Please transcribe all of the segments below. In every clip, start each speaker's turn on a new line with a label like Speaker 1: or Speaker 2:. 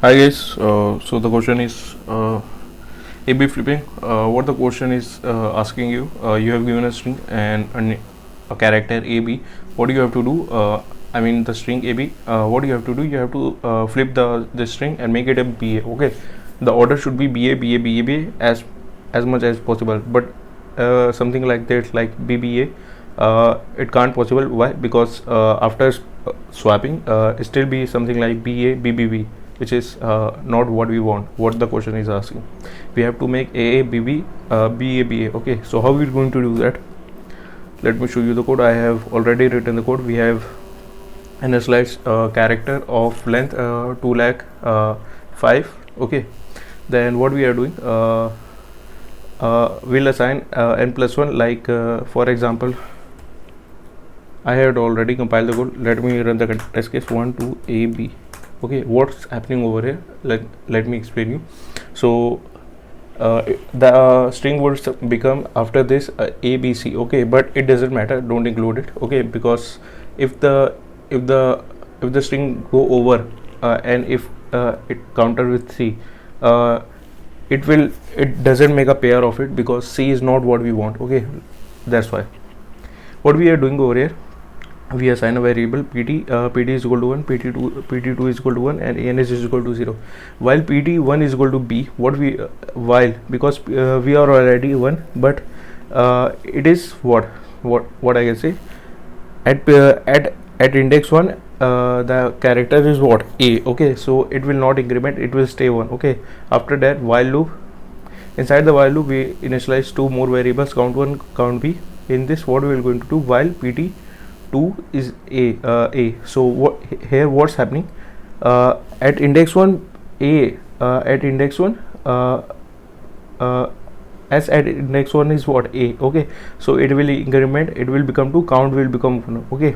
Speaker 1: Hi guys, so the question is A-B flipping. What the question is asking you, you have given a string and a character A-B. What do you have to do? I mean the string A-B, what do you have to do? You have to flip the string and make it a B-A. Okay, the order should be B-A, B-A, B-A, B-A as much as possible, but something like that, like B-B-A, it can't possible. Why? Because after swapping, it still be something like B-A, B-B-B, which is not what we want, what the question is asking. We have to make A, B, B, B, A, B, A. Okay, so how we are going to do that? Let me show you the code. I have already written the code. We have an slice character of length 2 lakh 5. Okay, then what we are doing, we'll assign n plus 1, like for example, I had already compiled the code. Let me run the test case 1 2 A B. Okay, what's happening over here? Let me explain you. So the string would become after this ABC. Okay, but it doesn't matter, don't include it. Okay, because if the string go over and if it counter with C, it doesn't make a pair of it, because C is not what we want. Okay, that's why what we are doing over here, we assign a variable pt, pt is equal to 1, pt2 is equal to 1, and ans is equal to 0, while pt1 is equal to b. What we while, because we are already 1, but it is what I can say, at index 1 the character is what, A. Okay, so it will not increment, it will stay 1. Okay, after that while loop, inside the while loop we initialize two more variables, count 1, count b. In this, what we are going to do, while pt2 is a. So what here, what's happening, at index 1 a, at index 1 as at index 1 is what, A. Okay, so it will increment, it will become 2, count will become 1. Okay,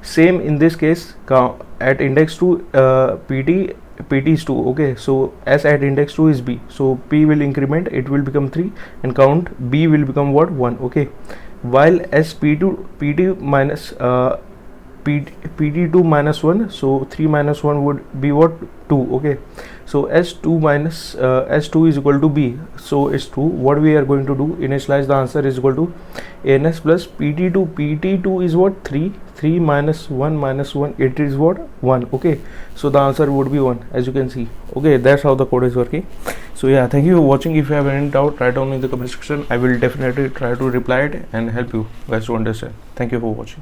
Speaker 1: same in this case, at index 2 pt is 2. Okay, so as at index 2 is b, so p will increment, it will become 3, and count b will become what, 1. Okay, while as pt minus pt2 minus 1, so 3 minus 1 would be what, 2. Okay, so s2 minus s2 is equal to b, so it's 2. What we are going to do, initialize the answer is equal to ans plus pt2 is what, 3 minus 1, it is what, 1. Okay, so the answer would be 1, as you can see. Okay, that's how the code is working. So yeah, thank you for watching. If you have any doubt, write down in the comment section. I will definitely try to reply it and help you guys to understand. Thank you for watching.